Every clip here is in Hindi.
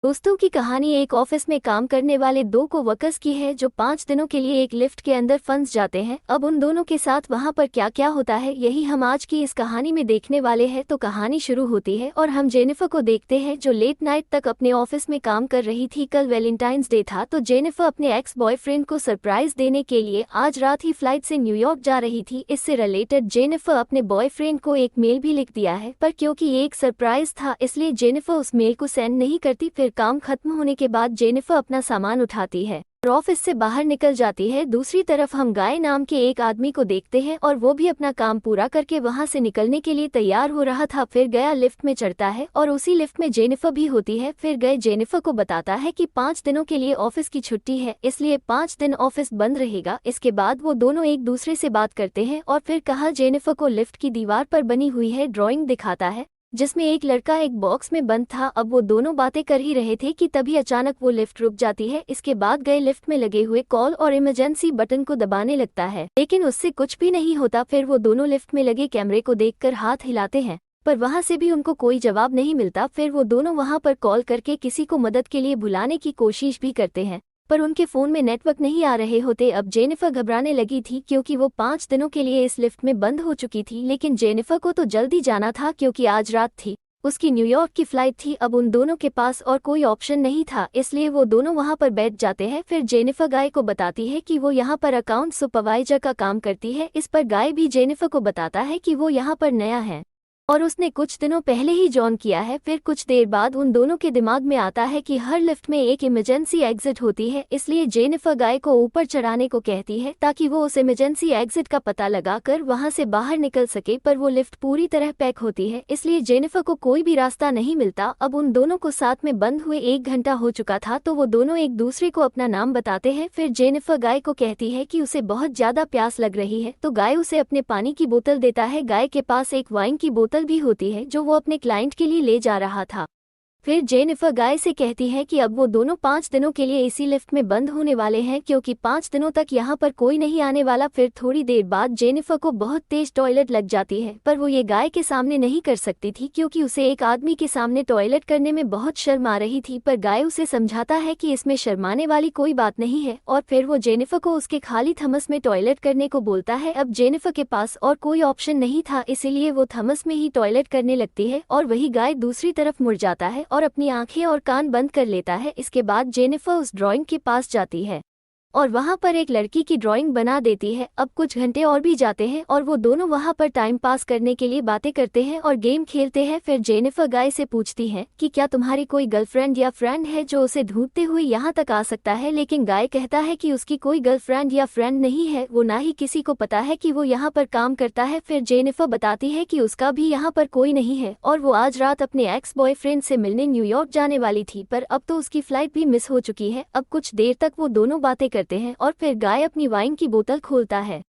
दोस्तों की कहानी एक ऑफिस में काम करने वाले दो कोवर्कर्स की है जो 5 दिनों के लिए एक लिफ्ट के अंदर फंस जाते हैं। अब उन दोनों के साथ वहां पर क्या क्या होता है यही हम आज की इस कहानी में देखने वाले हैं। तो कहानी शुरू होती है और हम जेनिफर को देखते हैं जो लेट नाइट तक अपने ऑफिस में काम कर रही थी। कल वैलेंटाइंस डे था तो जेनिफर अपने एक्स बॉयफ्रेंड को सरप्राइज देने के लिए आज रात ही फ्लाइट से न्यूयॉर्क जा रही थी। इससे रिलेटेड जेनिफर अपने बॉयफ्रेंड को एक मेल भी लिख दिया है, पर क्योंकि ये एक सरप्राइज था इसलिए जेनिफर उस मेल को सेंड नहीं करती। फिर काम खत्म होने के बाद जेनिफर अपना सामान उठाती है और ऑफिस से बाहर निकल जाती है। दूसरी तरफ हम गाय नाम के एक आदमी को देखते हैं और वो भी अपना काम पूरा करके वहां से निकलने के लिए तैयार हो रहा था। फिर गया लिफ्ट में चढ़ता है और उसी लिफ्ट में जेनिफर भी होती है। फिर गए जेनिफर को बताता है कि 5 दिनों के लिए ऑफिस की छुट्टी है, इसलिए 5 दिन ऑफिस बंद रहेगा। इसके बाद वो दोनों एक दूसरे से बात करते हैं और फिर कहा जेनिफर को लिफ्ट की दीवार पर बनी हुई है ड्राइंग दिखाता है जिसमें एक लड़का एक बॉक्स में बंद था। अब वो दोनों बातें कर ही रहे थे कि तभी अचानक वो लिफ्ट रुक जाती है। इसके बाद गए लिफ्ट में लगे हुए कॉल और इमरजेंसी बटन को दबाने लगता है, लेकिन उससे कुछ भी नहीं होता। फिर वो दोनों लिफ्ट में लगे कैमरे को देखकर हाथ हिलाते हैं, पर वहां से भी उनको कोई जवाब नहीं मिलता। फिर वो दोनों वहां पर कॉल करके किसी को मदद के लिए बुलाने की कोशिश भी करते हैं, पर उनके फोन में नेटवर्क नहीं आ रहे होते। अब जेनिफर घबराने लगी थी क्योंकि वो 5 दिनों के लिए इस लिफ्ट में बंद हो चुकी थी, लेकिन जेनिफर को तो जल्दी जाना था क्योंकि आज रात थी, उसकी न्यूयॉर्क की फ्लाइट थी। अब उन दोनों के पास और कोई ऑप्शन नहीं था, इसलिए वो दोनों वहां पर बैठ जाते हैं। फिर जेनिफर गाय को बताती है कि वो यहाँ पर अकाउंट सुपरवाइजर का काम करती है। इस पर गाय भी जेनिफर को बताता है कि वो यहाँ पर नया है और उसने कुछ दिनों पहले ही जॉइन किया है। फिर कुछ देर बाद उन दोनों के दिमाग में आता है कि हर लिफ्ट में एक इमरजेंसी एग्जिट होती है, इसलिए जेनिफर गाय को ऊपर चढ़ाने को कहती है ताकि वो उस इमरजेंसी एग्जिट का पता लगाकर वहां से बाहर निकल सके। पर वो लिफ्ट पूरी तरह पैक होती है, इसलिए जेनिफर को कोई भी रास्ता नहीं मिलता। अब उन दोनों को साथ में बंद हुए 1 घंटा हो चुका था, तो वो दोनों एक दूसरे को अपना नाम बताते हैं। फिर जेनिफर गाय को कहती है कि उसे बहुत ज्यादा प्यास लग रही है, तो गाय उसे अपने पानी की बोतल देता है। गाय के पास एक वाइन की बोतल भी होती है जो वो अपने क्लाइंट के लिए ले जा रहा था। फिर जेनिफर गाय से कहती है कि अब वो दोनों 5 दिनों के लिए इसी लिफ्ट में बंद होने वाले हैं क्योंकि 5 दिनों तक यहाँ पर कोई नहीं आने वाला। फिर थोड़ी देर बाद जेनिफर को बहुत तेज टॉयलेट लग जाती है, पर वो ये गाय के सामने नहीं कर सकती थी क्योंकि उसे एक आदमी के सामने टॉयलेट करने में बहुत शर्म आ रही थी। पर गाय उसे समझाता है कि इसमें शर्माने वाली कोई बात नहीं है और फिर वो जेनिफर को उसके खाली थमस में टॉयलेट करने को बोलता है। अब जेनिफर के पास और कोई ऑप्शन नहीं था, इसीलिए वो थमस में ही टॉयलेट करने लगती है और वही गाय दूसरी तरफ मुड़ जाता है और अपनी आंखें और कान बंद कर लेता है। इसके बाद जेनिफर उस ड्राइंग के पास जाती है और वहां पर एक लड़की की ड्राइंग बना देती है। अब कुछ घंटे और भी जाते हैं और वो दोनों वहां पर टाइम पास करने के लिए बातें करते हैं और गेम खेलते हैं। फिर जेनिफर गाय से पूछती है कि क्या तुम्हारी कोई गर्लफ्रेंड या फ्रेंड है जो उसे ढूंढते हुए यहाँ तक आ सकता है, लेकिन गाय कहता है कि उसकी कोई गर्लफ्रेंड या फ्रेंड नहीं है, वो ना ही किसी को पता है कि वो यहाँ पर काम करता है। फिर जेनिफर बताती है कि उसका भी यहाँ पर कोई नहीं है और वो आज रात अपने एक्स बॉयफ्रेंड से मिलने न्यूयॉर्क जाने वाली थी, पर अब तो उसकी फ्लाइट भी मिस हो चुकी है। अब कुछ देर तक वो दोनों बातें करते हैं और फिर गाय अपनी वाइन की बोतल खोलता है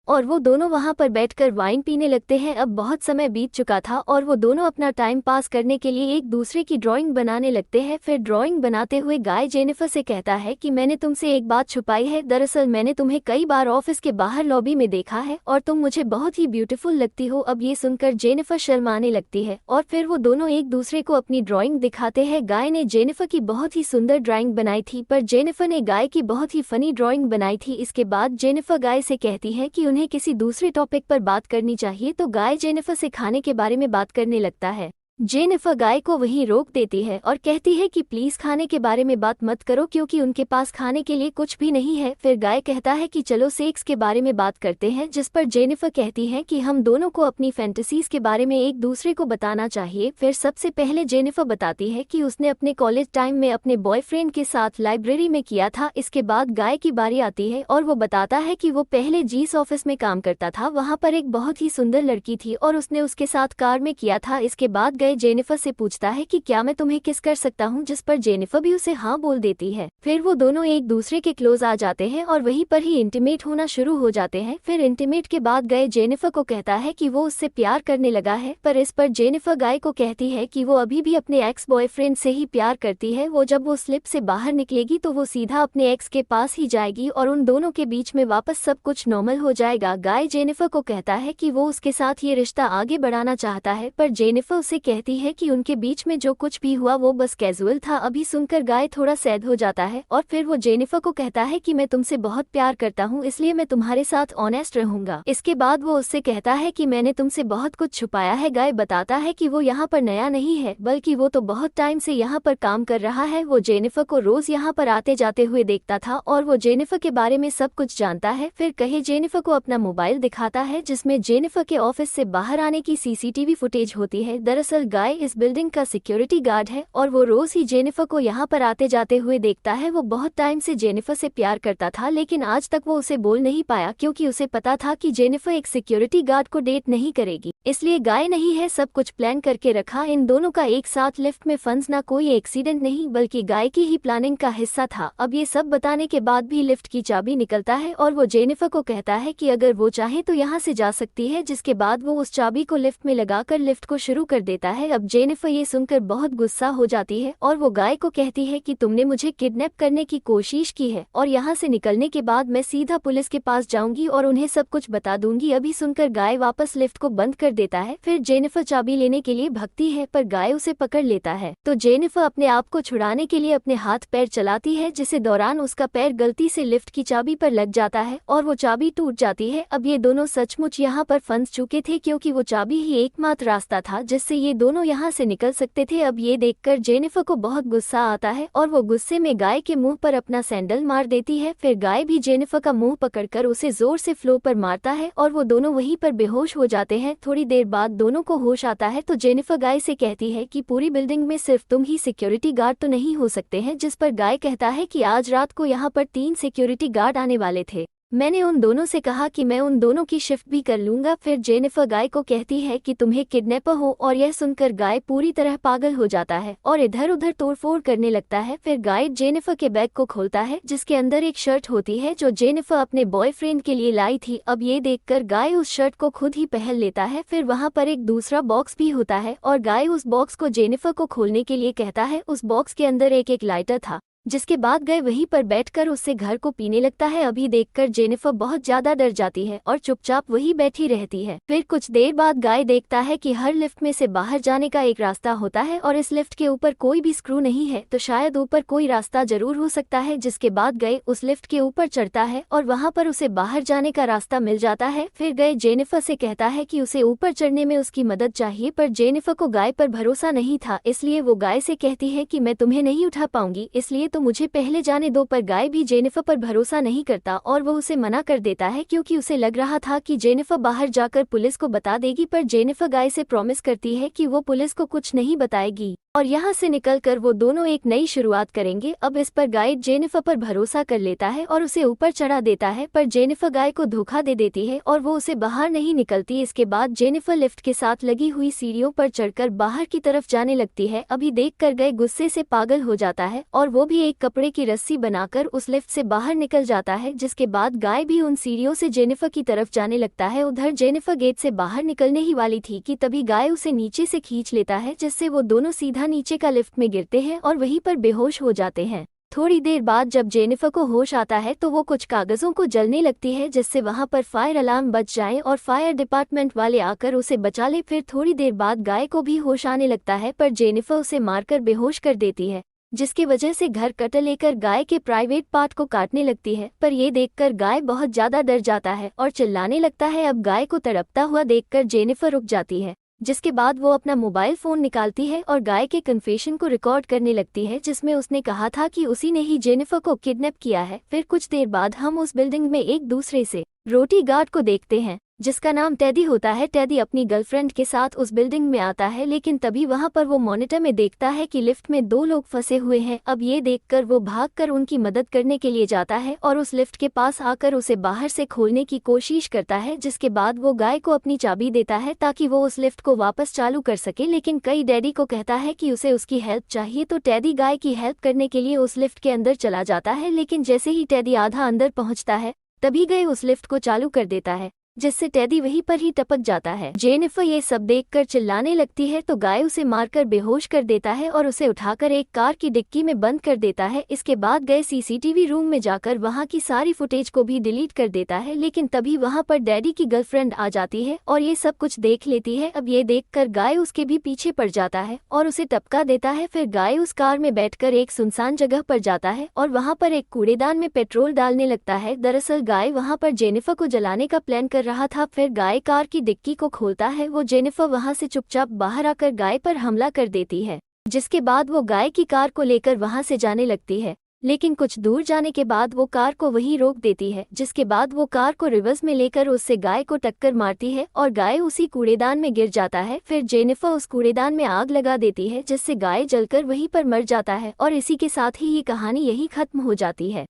और वो दोनों वहां पर बैठकर वाइन पीने लगते हैं। अब बहुत समय बीत चुका था और वो दोनों अपना टाइम पास करने के लिए एक दूसरे की ड्राइंग बनाने लगते हैं। फिर ड्राइंग बनाते हुए गाय जेनिफर से कहता है कि मैंने तुमसे एक बात छुपाई है, दरअसल मैंने तुम्हें कई बार ऑफिस के बाहर लॉबी में देखा है और तुम मुझे बहुत ही ब्यूटीफुल लगती हो। अब ये सुनकर जेनिफर शर्माने लगती है और फिर वो दोनों एक दूसरे को अपनी ड्राइंग दिखाते हैं। गाय ने जेनिफर की बहुत ही सुंदर ड्राइंग बनाई थी, पर जेनिफर ने गाय की बहुत ही फनी ड्राइंग बनाई थी। इसके बाद जेनिफर गाय से कहती है कि उन्हें किसी दूसरे टॉपिक पर बात करनी चाहिए, तो गाय जेनिफर से खाने के बारे में बात करने लगता है। जेनिफर गाय को वहीं रोक देती है और कहती है कि प्लीज खाने के बारे में बात मत करो क्योंकि उनके पास खाने के लिए कुछ भी नहीं है। फिर गाय कहता है कि चलो सेक्स के बारे में बात करते हैं, जिस पर जेनिफर कहती है कि हम दोनों को अपनी फैंटेसीज के बारे में एक दूसरे को बताना चाहिए। फिर सबसे पहले जेनिफर बताती है कि उसने अपने कॉलेज टाइम में अपने बॉयफ्रेंड के साथ लाइब्रेरी में किया था। इसके बाद गाय की बारी आती है और वो बताता है कि वो पहले जीस ऑफिस में काम करता था, वहाँ पर एक बहुत ही सुंदर लड़की थी और उसने उसके साथ कार में किया था। इसके बाद जेनिफर से पूछता है कि क्या मैं तुम्हें किस कर सकता हूँ, जिस पर जेनिफर भी उसे हाँ बोल देती है। फिर वो दोनों एक दूसरे के क्लोज आ जाते हैं और वहीं पर ही इंटीमेट होना शुरू हो जाते हैं। फिर इंटीमेट के बाद जेनिफर को कहता है कि वो उससे प्यार करने लगा है, पर इस पर जेनिफर गाय को कहती है कि वो अभी भी अपने एक्स बॉयफ्रेंड से ही प्यार करती है। वो जब वो स्लिप से बाहर निकलेगी तो वो सीधा अपने एक्स के पास ही जाएगी और उन दोनों के बीच में वापस सब कुछ नॉर्मल हो जाएगा। गाय जेनिफर को कहता है कि वो उसके साथ ये रिश्ता आगे बढ़ाना चाहता है, पर जेनिफर उसे कहती है कि उनके बीच में जो कुछ भी हुआ वो बस कैजुअल था। अभी सुनकर गाय थोड़ा सैड हो जाता है और फिर वो जेनिफर को कहता है कि मैं तुमसे बहुत प्यार करता हूँ, इसलिए मैं तुम्हारे साथ ऑनेस्ट रहूंगा। इसके बाद वो उससे कहता है कि मैंने तुमसे बहुत कुछ छुपाया है। गाय बताता है कि वो यहाँ पर नया नहीं है, बल्कि वो तो बहुत टाइम से यहाँ पर काम कर रहा है। वो जेनिफर को रोज यहाँ पर आते जाते हुए देखता था और वो जेनिफर के बारे में सब कुछ जानता है। फिर कहे जेनिफर को अपना मोबाइल दिखाता है जिसमें जेनिफर के ऑफिस से बाहर आने की सीसीटीवी फुटेज होती है। दरअसल गाय इस बिल्डिंग का सिक्योरिटी गार्ड है और वो रोज ही जेनिफर को यहाँ पर आते जाते हुए देखता है। वो बहुत टाइम से जेनिफर से प्यार करता था, लेकिन आज तक वो उसे बोल नहीं पाया क्योंकि उसे पता था कि जेनिफर एक सिक्योरिटी गार्ड को डेट नहीं करेगी। इसलिए गाय नहीं है सब कुछ प्लान करके रखा इन दोनों का एक साथ लिफ्ट में फंसना कोई एक्सीडेंट नहीं बल्कि गाय की ही प्लानिंग का हिस्सा था। अब ये सब बताने के बाद भी लिफ्ट की चाबी निकलता है और वो जेनिफर को कहता है कि अगर वो चाहे तो यहाँ से जा सकती है, जिसके बाद वो उस चाबी को लिफ्ट में लगाकर लिफ्ट को शुरू कर देता है। अब जेनिफर ये सुनकर बहुत गुस्सा हो जाती है और वो गाय को कहती है कि तुमने मुझे किडनैप करने की कोशिश की है और यहाँ से निकलने के बाद मैं सीधा पुलिस के पास जाऊंगी और उन्हें सब कुछ बता दूंगी। अभी सुनकर गाय वापस लिफ्ट को बंद कर देता है। फिर जेनिफर चाबी लेने के लिए भगती है पर गाय उसे पकड़ लेता है, तो जेनिफर अपने आप को छुड़ाने के लिए अपने हाथ पैर चलाती है, जिसे दौरान उसका पैर गलती से लिफ्ट की चाबी पर लग जाता है और वो चाबी टूट जाती है। अब ये दोनों सचमुच यहाँ पर फंस चुके थे क्योंकि वो चाबी ही एकमात्र रास्ता था जिससे ये दोनों यहाँ से निकल सकते थे। अब ये देखकर जेनिफर को बहुत गुस्सा आता है और वो गुस्से में गाय के मुंह पर अपना सैंडल मार देती है। फिर गाय भी जेनिफर का मुंह पकड़कर उसे जोर से फ्लोर पर मारता है और वो दोनों वहीं पर बेहोश हो जाते हैं। थोड़ी देर बाद दोनों को होश आता है तो जेनिफर गाय से कहती है कि पूरी बिल्डिंग में सिर्फ तुम ही सिक्योरिटी गार्ड तो नहीं हो सकते हैं, जिस पर गाय कहता है कि आज रात को यहाँ पर 3 सिक्योरिटी गार्ड आने वाले थे, मैंने उन दोनों से कहा कि मैं उन दोनों की शिफ्ट भी कर लूंगा। फिर जेनिफर गाय को कहती है कि तुम्हें किडनैपर हो और यह सुनकर गाय पूरी तरह पागल हो जाता है और इधर उधर तोड़फोड़ करने लगता है। फिर गाय जेनिफर के बैग को खोलता है जिसके अंदर एक शर्ट होती है जो जेनिफर अपने बॉयफ्रेंड के लिए लाई थी। अब ये देखकर गाय उस शर्ट को खुद ही पहन लेता है। फिर वहाँ पर एक दूसरा बॉक्स भी होता है और गाय उस बॉक्स को जेनिफर को खोलने के लिए कहता है। उस बॉक्स के अंदर एक लाइटर था, जिसके बाद गाय वहीं पर बैठकर उससे घर को पीने लगता है। अभी देखकर जेनिफर बहुत ज्यादा डर जाती है और चुपचाप वहीं बैठी रहती है। फिर कुछ देर बाद गाय देखता है कि हर लिफ्ट में से बाहर जाने का एक रास्ता होता है और इस लिफ्ट के ऊपर कोई भी स्क्रू नहीं है, तो शायद ऊपर कोई रास्ता जरूर हो सकता है। जिसके बाद गाय उस लिफ्ट के ऊपर चढ़ता है और वहाँ पर उसे बाहर जाने का रास्ता मिल जाता है। फिर गाय जेनिफर से कहता है कि उसे ऊपर चढ़ने में उसकी मदद चाहिए, पर जेनिफर को गाय पर भरोसा नहीं था, इसलिए वो गाय से कहती है कि मैं तुम्हें नहीं उठा पाऊंगी, इसलिए तो मुझे पहले जाने दो। पर गाय भी जेनिफर पर भरोसा नहीं करता और वो उसे मना कर देता है क्योंकि उसे लग रहा था कि जेनिफर बाहर जाकर पुलिस को बता देगी। पर जेनिफर गाय से प्रॉमिस करती है कि वो पुलिस को कुछ नहीं बताएगी और यहाँ से निकलकर वो दोनों एक नई शुरुआत करेंगे। अब इस पर गाय जेनिफर पर भरोसा कर लेता है और उसे ऊपर चढ़ा देता है, पर जेनिफर गाय को धोखा दे देती है और वो उसे बाहर नहीं निकलती। इसके बाद जेनिफर लिफ्ट के साथ लगी हुई सीढ़ियों पर चढ़कर बाहर की तरफ जाने लगती है। अभी देखकर गाय गुस्से से पागल हो जाता है और वो भी एक कपड़े की रस्सी बनाकर उस लिफ्ट से बाहर निकल जाता है। जिसके बाद गाय भी उन सीढ़ियों से जेनिफर की तरफ जाने लगता है। उधर जेनिफर गेट से बाहर निकलने ही वाली थी कि तभी गाय उसे नीचे से खींच लेता है, जिससे वो दोनों सीधा नीचे का लिफ्ट में गिरते हैं और वहीं पर बेहोश हो जाते हैं। थोड़ी देर बाद जब जेनिफर को होश आता है तो वो कुछ कागजों को जलने लगती है जिससे वहां पर फायर अलार्म बज जाए और फायर डिपार्टमेंट वाले आकर उसे बचा ले। फिर थोड़ी देर बाद गाय को भी होश आने लगता है, पर जेनिफर उसे मारकर बेहोश कर देती है, जिसकी वजह से घर कटर लेकर गाय के प्राइवेट पार्ट को काटने लगती है। पर ये देखकर गाय बहुत ज्यादा डर जाता है और चिल्लाने लगता है। अब गाय को तड़पता हुआ देखकर जेनिफर रुक जाती है, जिसके बाद वो अपना मोबाइल फोन निकालती है और गाय के कन्फेशन को रिकॉर्ड करने लगती है जिसमें उसने कहा था कि उसी ने ही जेनिफर को किडनैप किया है। फिर कुछ देर बाद हम उस बिल्डिंग में एक दूसरे से रोटी गार्ड को देखते हैं जिसका नाम टेडी होता है। टेडी अपनी गर्लफ्रेंड के साथ उस बिल्डिंग में आता है, लेकिन तभी वहां पर वो मॉनिटर में देखता है कि लिफ्ट में 2 लोग फंसे हुए हैं। अब ये देखकर वो भागकर उनकी मदद करने के लिए जाता है और उस लिफ्ट के पास आकर उसे बाहर से खोलने की कोशिश करता है। जिसके बाद वो गाय को अपनी चाबी देता है ताकि वो उस लिफ्ट को वापस चालू कर सके, लेकिन कई डैडी को कहता है कि उसे उसकी हेल्प चाहिए, तो टेडी गाय की हेल्प करने के लिए उस लिफ्ट के अंदर चला जाता है। लेकिन जैसे ही टेडी आधा अंदर पहुंचता है तभी गाय उस लिफ्ट को चालू कर देता है। जिससे टेडी वहीं पर ही टपक जाता है। जेनिफर ये सब देखकर चिल्लाने लगती है तो गाय उसे मारकर बेहोश कर देता है और उसे उठाकर एक कार की डिक्की में बंद कर देता है। इसके बाद गए सीसीटीवी रूम में जाकर वहां की सारी फुटेज को भी डिलीट कर देता है, लेकिन तभी वहां पर डैडी की गर्लफ्रेंड आ जाती है और ये सब कुछ देख लेती है। अब ये देखकर गाय उसके भी पीछे पड़ जाता है और उसे टपका देता है। फिर गाय उस कार में बैठकर एक सुनसान जगह पर जाता है और वहां पर एक कूड़ेदान में पेट्रोल डालने लगता है। दरअसल गाय वहां पर जेनिफर को जलाने का प्लान कर रहा था। फिर गाय कार की डिक्की को खोलता है। वो जेनिफर वहां से चुपचाप बाहर आकर गाय पर हमला कर देती है, जिसके बाद वो गाय की कार को लेकर वहां से जाने लगती है। लेकिन कुछ दूर जाने के बाद वो कार को वहीं रोक देती है, जिसके बाद वो कार को रिवर्स में लेकर उससे गाय को टक्कर मारती है और गाय उसी कूड़ेदान में गिर जाता है। फिर जेनिफर उस कूड़ेदान में आग लगा देती है, जिससे गाय जलकर वहीं पर मर जाता है और इसी के साथ ही ये कहानी यही खत्म हो जाती है।